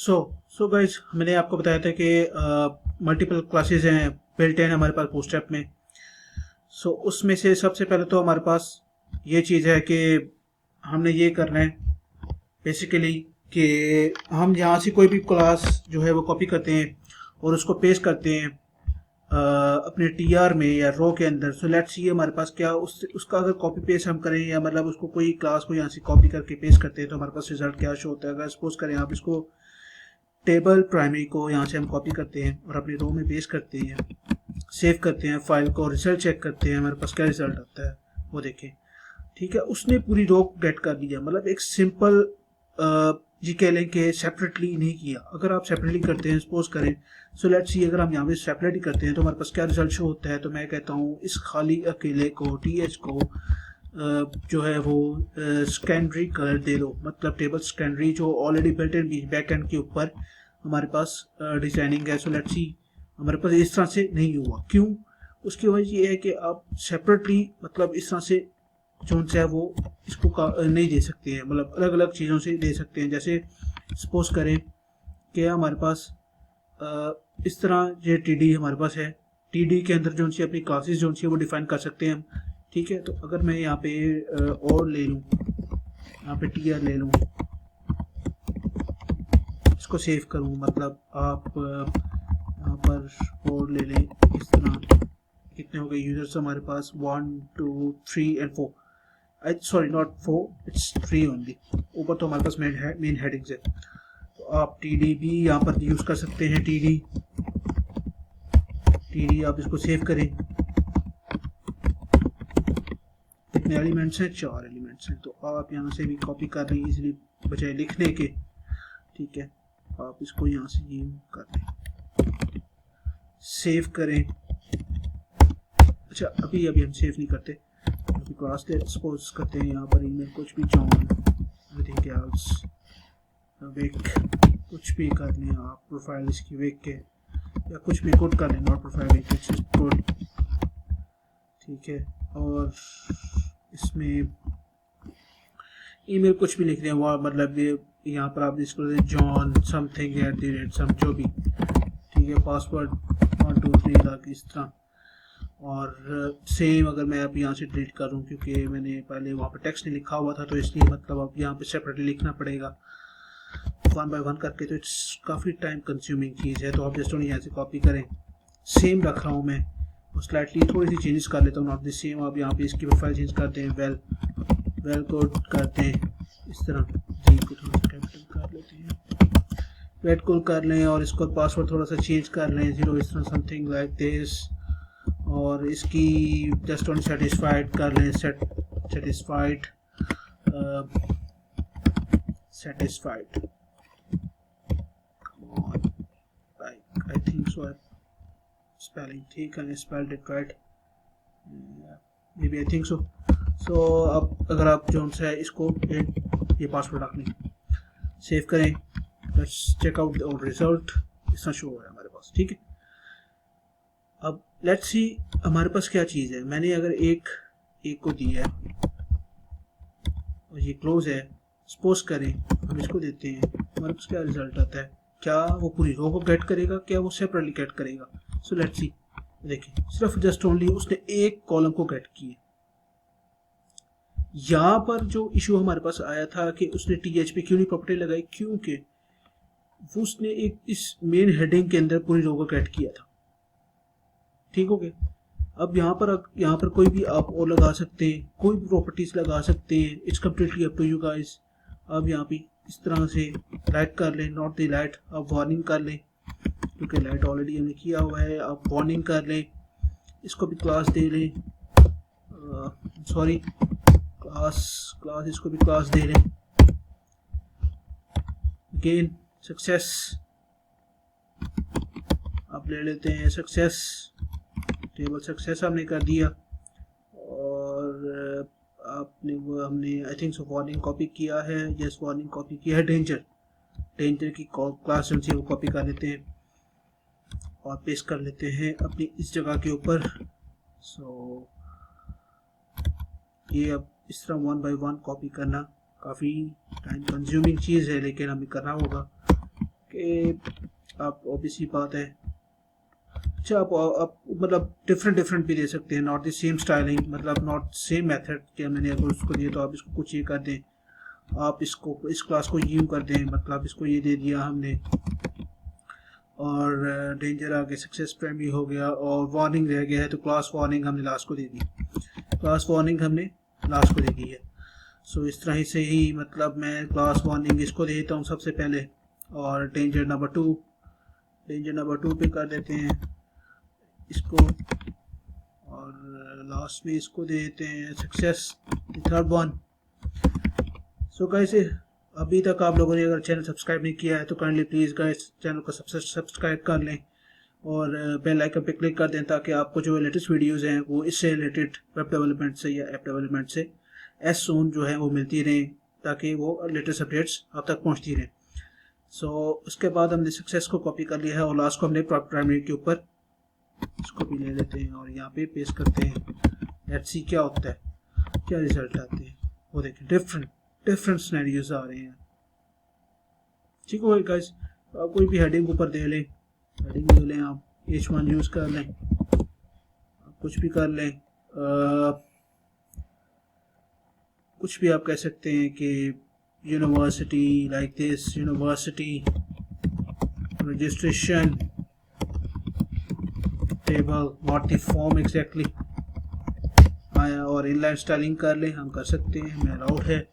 सो so guys, मैंने आपको बताया था कि मल्टीपल क्लासेस हैं बिल्ट इन हमारे पास बूटस्ट्रैप में। उसमें से सबसे पहले तो हमारे पास ये चीज़ है कि हमने ये करना है बेसिकली कि हम यहाँ से कोई भी क्लास जो है वो कॉपी करते हैं और उसको पेस्ट करते हैं अपने टीआर में या रो के अंदर। सो लेट्स सी हमारे पास क्या उसका अगर कॉपी पेस्ट हम करें या मतलब उसको कोई क्लास को यहाँ से कॉपी करके पेस्ट करते हैं तो हमारे पास रिजल्ट क्या शो होता है। अगर सपोज करें आप इसको टेबल प्राइमरी को यहाँ से हम कॉपी करते हैं और अपनी रो में पेस्ट करते हैं, सेव करते हैं फाइल को, रिजल्ट चेक करते हैं हमारे पास क्या रिजल्ट आता है वो देखें। ठीक है, उसने पूरी रो गेट कर लिया, मतलब एक सिंपल जी कह लें कि सेपरेटली नहीं किया। अगर आप सेपरेटली करते हैं सपोज करें, सो लेट्स सी अगर हम यहाँ पे सेपरेटली करते हैं तो हमारे पास क्या रिजल्ट शो होता है। तो मैं कहता हूँ इस खाली अकेले को टीएच को जो है वो सेकेंडरी कलर दे दो, मतलब टेबल सेकेंडरी जो already built in back and के ऊपर हमारे पास डिजाइनिंग है। सो लेट्स सी हमारे पास इस तरह से नहीं हुआ, क्यों? उसकी वजह ये है कि आप सेपरेटली मतलब इस तरह से जो है वो इसको नहीं दे सकते हैं, मतलब अलग अलग चीज़ों से दे सकते हैं। जैसे सपोज करें कि हमारे पास इस तरह ये टीडी हमारे पास है, टीडी के अंदर जो सी अपनी क्लासेस जो सी वो डिफाइन कर सकते हैं हम। ठीक है, तो अगर मैं यहाँ पे और ले लूँ, यहाँ पे टीआर ले लूँ, इसको सेव करूँ, मतलब आप यहाँ पर और ले लें इस तरह। कितने हो गए यूजर्स हमारे पास? 1 2 3 and 4। Sorry not 4, it's 3 only. ऊपर तो हमारे पास मेन हेडिंग्स है। तो आप टी डी भी यहाँ पर यूज़ कर सकते हैं। टी डी आप इसको सेव करें। कितने एलिमेंट्स हैं? 4 एलिमेंट्स हैं। तो आप यहाँ से भी कॉपी कर रही इजीली बजाय लिखने के। ठीक है, आप इसको यहाँ से ये कर लें, सेव करें। अच्छा, अभी हम सेव नहीं करते, अभी क्लास ले सपोज करते हैं यहाँ पर ईमेल कुछ भी जॉन एवरीथिंग एल्स विक कुछ भी कर लें आप, प्रोफाइल इसकी विक के या कुछ भी कोड कर लें, नॉट प्रोफाइल विक कोड। ठीक है, और इसमें ईमेल कुछ भी लिख रहे हैं वो, मतलब यहाँ पर आप इसको जॉन समथिंग @ सम जो भी। ठीक है, पासवर्ड 1 2 3 लाख इस तरह। और सेम अगर मैं अब यहाँ से डिलीट करूँ, क्योंकि मैंने पहले वहाँ पर टेक्स्ट नहीं लिखा हुआ था तो इसलिए मतलब अब यहाँ पे सेपरेटली लिखना पड़ेगा 1 बाय 1 करके। तो इट्स काफ़ी टाइम कंज्यूमिंग चीज़ है, तो आप जस्ट यहाँ से कॉपी करें। सेम रख रहा हूँ मैं, स्लाइटली थोड़ी सी चेंजेस कर लेता हूँ, नॉट द सेम। आप यहाँ पे इसकी प्रोफाइल चेंज करते हैं, वेल को करते हैं इस तरह, जी को थोड़ा सा कैपिटल कर लेते हैं, वेट कॉल कर लें और इसको पासवर्ड थोड़ा सा चेंज कर लें 0 इस तरह समथिंग लाइक दिस। और इसकी जस्ट ऑन सेटिस्फाइड कर लें, satisfied like I think so spelling ठीक है, spelled it right may be, I think so. अब अगर आप जो है इसको ये पासवर्ड रख लें, सेव करें, let's check out the result. इतना शो हो रहा है हमारे पास। ठीक है, अब लेट्स सी हमारे पास क्या चीज़ है। मैंने अगर एक को दी है और ये क्लोज है, सपोज करें हम इसको देते हैं, हमारे पास क्या रिजल्ट आता है? क्या वो पूरी रो को गेट करेगा, क्या वो सेपरेटली गेट करेगा? सो लेट्स सी, देखिए सिर्फ जस्ट ओनली उसने एक कॉलम को गेट किया। यहाँ पर जो इशू हमारे पास आया था कि उसने टीएच पे क्यों नहीं प्रॉपर्टी लगाई, क्योंकि वो उसने एक इस मेन हेडिंग के अंदर पूरी रो को गेट किया था। ठीक हो गया। अब यहाँ पर कोई भी आप और लगा सकते हैं, कोई भी प्रॉपर्टीज लगा सकते हैं, it's completely up to you guys. अब यहाँ पे इस तरह से लाइट कर लें, नॉट द लाइट, अब वार्निंग कर लें, क्योंकि लाइट ऑलरेडी हमने किया हुआ है। अब वार्निंग कर लें, इसको भी क्लास दे लें, सॉरी क्लास इसको भी क्लास दे लें। अगेन सक्सेस, अब ले लेते हैं सक्सेस, टेबल सक्सेस हमने कर दिया। और आपने वो हमने I think so warning copy किया है, यस वार्निंग कॉपी किया है। डेंजर की क्लास जो है वो कॉपी कर लेते हैं और पेस्ट कर लेते हैं अपनी इस जगह के ऊपर। सो ये अब इस तरह 1 बाय 1 कॉपी करना काफ़ी टाइम कंज्यूमिंग चीज़ है, लेकिन हमें करना होगा कि कि आप ऑब्वियसली बात है, अच्छा आप मतलब डिफरेंट भी दे सकते हैं, नॉट द सेम स्टाइलिंग, मतलब नॉट सेम मेथड कि मैंने अगर उसको दिया तो आप इसको कुछ ये कर दें, आप इसको इस क्लास को यूं कर दें, मतलब इसको ये दे दिया हमने, और डेंजर आगे सक्सेस प्राइमरी हो गया, और वार्निंग रह गया है तो क्लास वार्निंग हमने लास्ट को दे दी, क्लास वार्निंग हमने लास्ट को दे दी है। सो इस तरह से ही मतलब मैं क्लास वार्निंग इसको दे देता हूँ सबसे पहले, और डेंजर नंबर 2 पे कर देते हैं इसको, और लास्ट में इसको दे देते हैं success third one. So guys, अभी तक आप लोगों ने अगर चैनल सब्सक्राइब नहीं किया है तो काइंडली प्लीज़ गाइस चैनल को सब्सक्राइब कर लें और बेल आइकन पे क्लिक कर दें, ताकि आपको जो लेटेस्ट वीडियोस हैं वो इससे रिलेटेड वेब डेवलपमेंट से या ऐप डेवलपमेंट से एज सून जो है वो मिलती रहें, ताकि वो लेटेस्ट अपडेट्स आप तक पहुंचती रहें। सो उसके बाद हमने सक्सेस को कॉपी कर लिया है, और लास्ट को हमने प्राइमरी के ऊपर इसको भी ले लेते हैं और यहाँ पे पेस्ट करते हैं। लेट्स सी क्या होता है, क्या रिजल्ट आते हैं, वो देखें डिफरेंट सिनेरियोज आ रहे हैं। ठीक हो गाइस, आप कोई भी हेडिंग ऊपर दे लें, हेडिंग दे लें, आप H1 यूज़ कर लें, आप कुछ भी कर लें, कुछ भी आप कह सकते हैं कि university like this, university registration table, what the form exactly, और इनलाइन स्टाइलिंग कर लें, हम कर सकते हैं, मैं अलाउड है।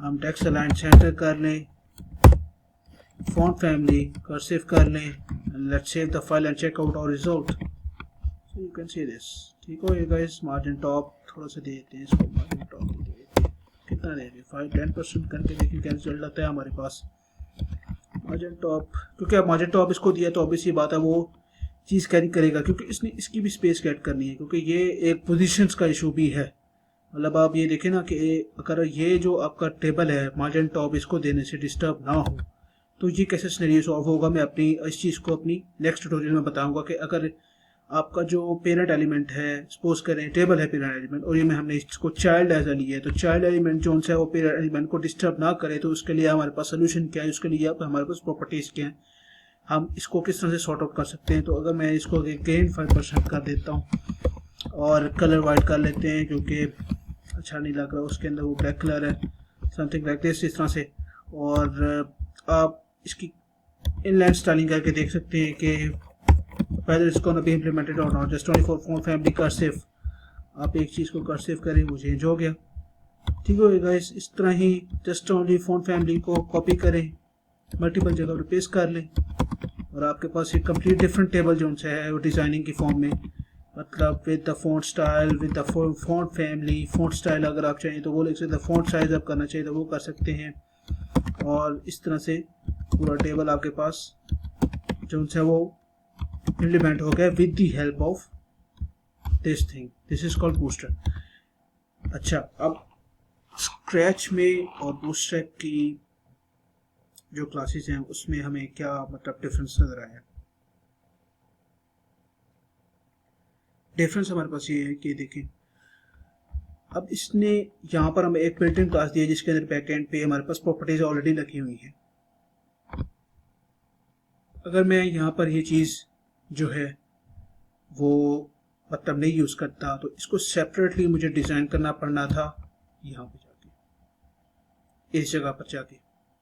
हम टेक्स्ट अलाइन सेंटर कर लें, फॉन्ट फैमिली कर्सिव कर लें, let's save the file and check out और result. So you can see this. ठीक हो ये गाइस, मार्जिन टॉप थोड़ा सा दे देते हैं इसको, मार्जिन टॉप दे देते हैं, कितना दे दें 5-10% करके देखिए क्या रिजल्ट आता है हमारे पास। मार्जिन टॉप, क्योंकि आप मार्जिन टॉप इसको दिया तो ऑब्वियसली बात है वो चीज़ कैरी करेगा, क्योंकि इसने इसकी भी स्पेस गेट करनी है, क्योंकि ये एक पोजीशंस का इशू भी है। मतलब आप ये देखें ना कि अगर ये जो आपका टेबल है मार्जिन टॉप इसको देने से डिस्टर्ब ना हो तो ये कैसे सिनेरियो सॉल्व होगा, मैं अपनी इस चीज़ को अपनी नेक्स्ट ट्यूटोरियल में बताऊंगा कि अगर आपका जो पेरेंट एलिमेंट है, सपोज करें टेबल है पेरेंट एलिमेंट, और ये में हमने इसको चाइल्ड एज लिया है, तो चाइल्ड एलिमेंट जो है वो पेरेंट एलिमेंट को डिस्टर्ब ना करे, तो उसके लिए हमारे पास सोल्यूशन क्या है, उसके लिए हमारे पास प्रॉपर्टीज़ क्या है, हम इसको किस तरह से सॉर्ट आउट कर सकते हैं। तो अगर मैं इसको अगेन 5% कर देता हूँ और कलर वाइट कर लेते हैं, क्योंकि अच्छा नहीं लग रहा, उसके अंदर वो ब्लैक कलर है, समथिंग लाइक दिस, इस तरह से। और आप इसकी इनलाइन स्टाइलिंग करके देख सकते हैं कि पहले इसको बी इम्प्लीमेंटेड और not, just 24 font family cursive, आप एक चीज़ को कर्सिव करें वो चेंज हो गया। ठीक हो गाइस, इस तरह ही जस्ट ओनली फॉन्ट फैमिली को कॉपी करें, मल्टीपल जगह पर पेस्ट कर लें, और आपके पास एक कंप्लीट डिफरेंट टेबल जो है वो डिज़ाइनिंग की फॉर्म में, मतलब with the font style, with the font family, font style अगर आप चाहें तो वो लिख सकते हैं, फॉन्ट साइज आप करना चाहिए तो वो कर सकते हैं, और इस तरह से पूरा टेबल आपके पास जो है वो इम्प्लीमेंट हो गया with the help of this thing, this is called booster. अच्छा, अब स्क्रैच में और बूटस्ट्रैप की जो क्लासेस हैं उसमें हमें क्या मतलब डिफरेंस नजर आया। डिफरेंस हमारे पास ये है कि देखें, अब इसने यहाँ पर हमें एक बिल्ट इन क्लास दी है जिसके अंदर बैकएंड पे हमारे पास प्रॉपर्टीज ऑलरेडी लगी हुई हैं। अगर मैं यहाँ पर ये चीज़ जो है वो मतलब नहीं यूज़ करता तो इसको सेपरेटली मुझे डिज़ाइन करना पड़ना था यहाँ पे जाके, इस जगह पर जाके,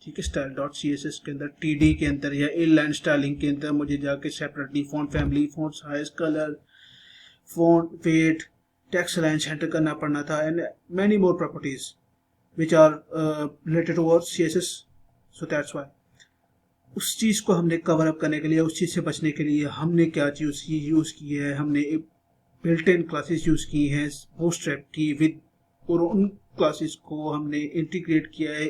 ठीक है, style.css के अंदर td के अंदर या inline स्टाइलिंग के अंदर मुझे जाके separately font family, font size, colour, font weight, text align center करना पड़ना था, and many more properties which are related towards CSS। So that's why उस चीज़ को हमने कवर अप करने के लिए, उस चीज़ से बचने के लिए हमने क्या चीज़ यूज़ की है, हमने बिल्ट इन क्लासेस यूज़ की हैं बूटस्ट्रैप की विद, और उन क्लासेस को हमने इंटीग्रेट किया है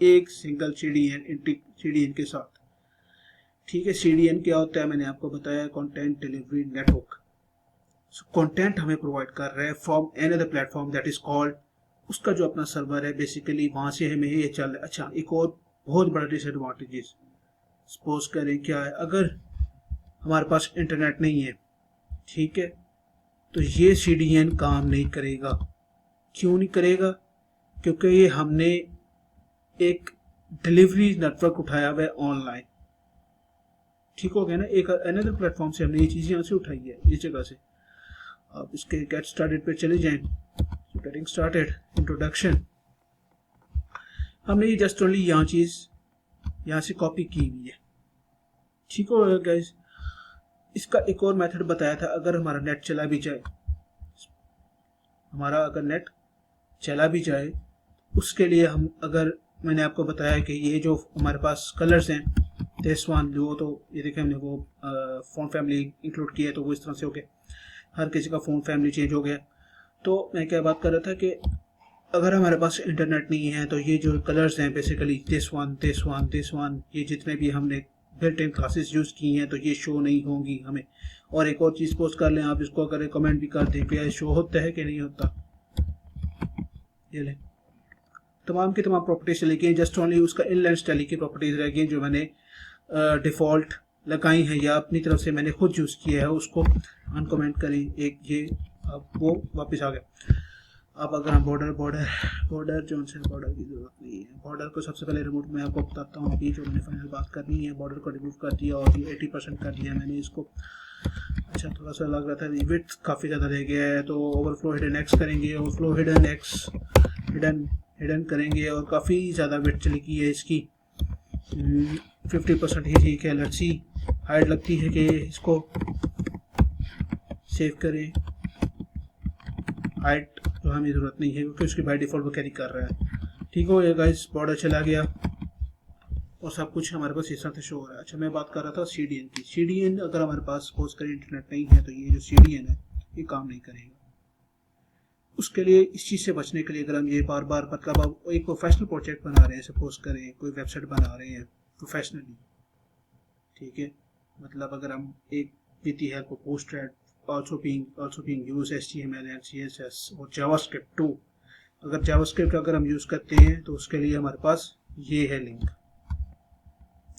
एक सिंगल CDN के साथ। ठीक है, CDN क्या होता है मैंने आपको बताया, कंटेंट डिलीवरी नेटवर्क। कंटेंट हमें प्रोवाइड कर रहा है from any other platform that is called, उसका जो अपना सर्वर है बेसिकली वहाँ से हमें ये चल रहा है। अच्छा, एक और बहुत बड़ा डिसएडवांटेज सपोज करें क्या है, अगर हमारे पास इंटरनेट नहीं है, ठीक है, तो ये CDN काम नहीं करेगा। क्यों नहीं करेगा? क्योंकि ये हमने एक डिलीवरी नेटवर्क उठाया हुआ है ऑनलाइन, ठीक हो गया ना। एक अनदर प्लेटफॉर्म से हमने ये चीज़ यहाँ से उठाई है, इस जगह से। आप इसके गेट स्टार्टेड पे चले जाएं, गेटिंग स्टार्टेड, इंट्रोडक्शन, हमने ये जस्ट ओनली यहाँ चीज़ यहाँ से कॉपी की हुई है। ठीक हो गया गाइस। इसका एक और मेथड बताया था, अगर हमारा नेट चला भी जाए, हमारा अगर नेट चला भी जाए, उसके लिए हम, अगर मैंने आपको बताया कि ये जो हमारे पास कलर्स हैं, दिस वन, वो तो ये देखें हमने वो फ़ोन फैमिली इंक्लूड किया है, तो वो इस तरह से हो गया, हर किसी का फ़ोन फैमिली चेंज हो गया। तो मैं क्या बात कर रहा था कि अगर हमारे पास इंटरनेट नहीं है, तो ये जो कलर्स हैं basically this one, this one, this one, ये जितने भी हमने बिल्ट इन क्लासेस यूज़ की हैं, तो ये शो नहीं होंगी हमें। और एक और चीज़ पोस्ट कर लें आप, इसको अगर कमेंट भी कर दें कि ये शो होता है कि नहीं होता, ये लें, तमाम की तमाम प्रॉपर्टीज चली गई, जस्ट ओनली उसका इनलाइन स्टाइल की प्रॉपर्टीज रह गई जो मैंने डिफ़ॉल्ट लगाई हैं या अपनी तरफ से मैंने खुद यूज़ किया है, उसको अनकमेंट करें। एक ये अब वो वापस आ गया। अब अगर हम बॉर्डर जो उनसे बॉर्डर की ज़रूरत नहीं है, बॉर्डर को सबसे पहले रिमूव मैं आपको बताता हूँ। अभी जो मैंने फाइनल बात करनी है, बॉर्डर को रिमूव कर दिया और ये 80% कर दिया मैंने इसको। अच्छा, थोड़ा सा लग रहा था विड्थ काफ़ी ज़्यादा रह गया है, तो ओवरफ्लो हिडन एक्स करेंगे, ओवरफ्लो हिडन एक्स हिडन करेंगे, और काफ़ी ज़्यादा विड्थ चली गई है इसकी, 50% ही ठीक है। लेट्स सी, हाइट लगती है कि इसको सेव करें, हाइट जो हमें ज़रूरत नहीं है क्योंकि उसकी बाय डिफ़ॉल्ट वो कैरी कर रहा है। ठीक हो गया गाइस, बॉर्डर चला गया और सब कुछ हमारे पास इस तरह से शो हो रहा है। अच्छा, मैं बात कर रहा था CDN की। CDN अगर हमारे पास सपोज करें इंटरनेट नहीं है, तो ये जो CDN है ये काम नहीं करेगा। उसके लिए, इस चीज़ से बचने के लिए, अगर हम ये बार बार, मतलब आप एक प्रोफेशनल प्रोजेक्ट बना रहे हैं, सपोज करें कोई वेबसाइट बना रहे हैं प्रोफेशनली, ठीक है, मतलब अगर हम एक with the help of bootstrap also being used HTML and CSS और JavaScript टू, अगर JavaScript अगर हम यूज़ करते हैं तो उसके लिए हमारे पास ये है लिंक,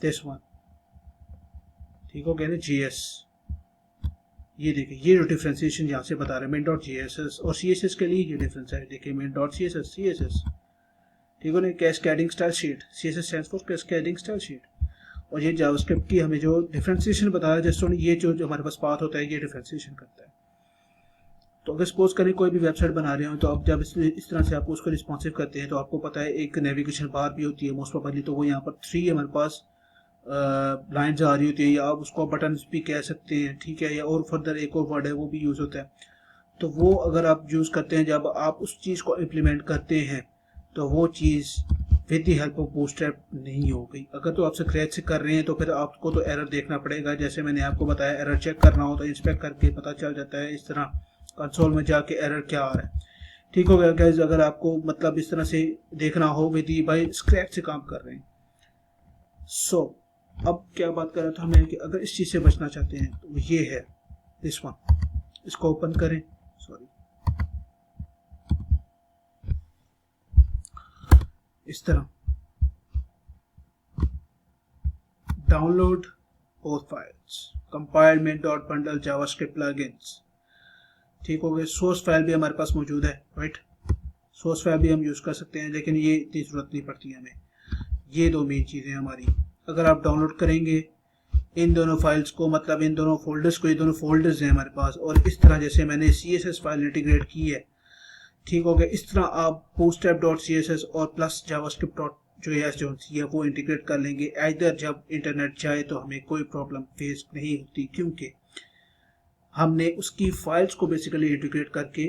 दिस वन। ठीक हो गया ना, JS। ये देखिए, ये जो डिफ्रेंसिएशन यहाँ से बता रहे हैं main.css और CSS के लिए ये डिफरेंस है। देखिए main.css, CSS, ठीक हो ना, cascading style sheet, CSS stands for cascading style sheet. और ये जावास्क्रिप्ट की हमें जो डिफ्रेंसिएशन बताया है, जस्ट ये जो हमारे पास पाथ होता है, ये डिफ्रेंसिएशन करता है। तो अगर सपोज करें कोई भी वेबसाइट बना रहे हो, तो आप जब इस तरह से आप उसको रिस्पॉन्सिव करते हैं, तो आपको पता है एक नेविगेशन बार भी होती है मोस्ट प्रोबेबली, तो वो यहाँ पर 3 हमारे पास लाइन्स आ रही होती है, या आप उसको बटन भी कह सकते हैं, ठीक है, या और फर्दर एक और वर्ड है वो भी यूज़ होता है। तो वो अगर आप यूज़ करते हैं, जब आप उस चीज़ को इम्प्लीमेंट करते हैं, तो वो चीज़ with the help of Bootstrap नहीं हो गई। अगर तो आप स्क्रैच से कर रहे हैं, तो फिर आपको तो एरर देखना पड़ेगा। जैसे मैंने आपको बताया, एरर चेक करना हो तो इंस्पेक्ट करके पता चल जाता है, इस तरह कंसोल में जाके एरर क्या आ रहा है। ठीक हो गया गाइस, अगर आपको मतलब इस तरह से देखना हो विद भाई स्क्रैच से काम कर रहे हैं। सो अब क्या बात कर रहा था मैं कि अगर इस चीज़ से बचना चाहते हैं, तो ये है दिस वन, इसको ओपन करें, सॉरी, इस तरह download both files, compiled main.bundle javascript plugins। ठीक हो गए, सोर्स फाइल भी हमारे पास मौजूद है, राइट, सोर्स फाइल भी हम यूज़ कर सकते हैं, लेकिन ये इतनी ज़रूरत नहीं पड़ती हमें। ये दो मेन चीज़ें हमारी, अगर आप डाउनलोड करेंगे इन दोनों फाइल्स को, मतलब इन दोनों फोल्डर्स को, ये दोनों फोल्डर्स हैं हमारे पास, और इस तरह जैसे मैंने CSS फाइल इंटीग्रेट की है, ठीक हो गया, इस तरह आप bootstrap.css और प्लस javascript.js जो है वो इंटीग्रेट कर लेंगे। इधर जब इंटरनेट जाए तो हमें कोई प्रॉब्लम फेस नहीं होती, क्योंकि हमने उसकी फाइल्स को बेसिकली इंटीग्रेट करके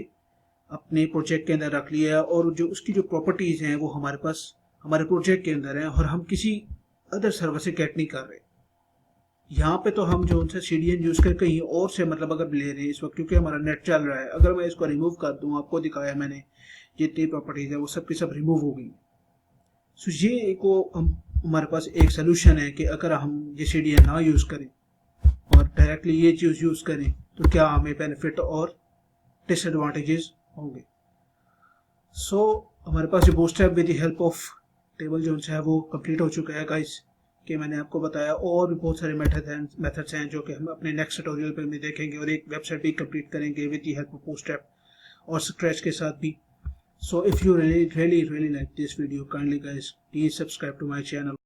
अपने प्रोजेक्ट के अंदर रख लिया है, और जो उसकी जो प्रॉपर्टीज़ हैं वो हमारे पास हमारे प्रोजेक्ट के अंदर हैं, और हम किसी अदर सर्वर से गेट नहीं कर रहे। यहाँ पे तो हम जो उनसे CDN यूज़ कर कहीं और से मतलब अगर ले रहे हैं इस वक्त, क्योंकि हमारा नेट चल रहा है, अगर मैं इसको रिमूव कर दूँ, आपको दिखाया मैंने जितनी प्रॉपर्टीज़ है वो सब की सब रिमूव हो गई। सो ये को हमारे पास एक सोल्यूशन है कि अगर हम ये CDN ना यूज़ करें और डायरेक्टली ये चीज़ यूज़ करें, तो क्या हमें बेनिफिट और डिसएडवांटेजेस होंगे। सो हमारे पास ये bootstrap with the help of table जो है वो कंप्लीट हो चुका है गाइस, कि मैंने आपको बताया। और भी बहुत सारे मेथड्स हैं जो कि हम अपने नेक्स्ट ट्यूटोरियल पर भी देखेंगे, और एक वेबसाइट भी कंप्लीट करेंगे with the help of bootstrap और स्क्रैच के साथ भी। So if you really like this video, kindly guys please subscribe to my channel.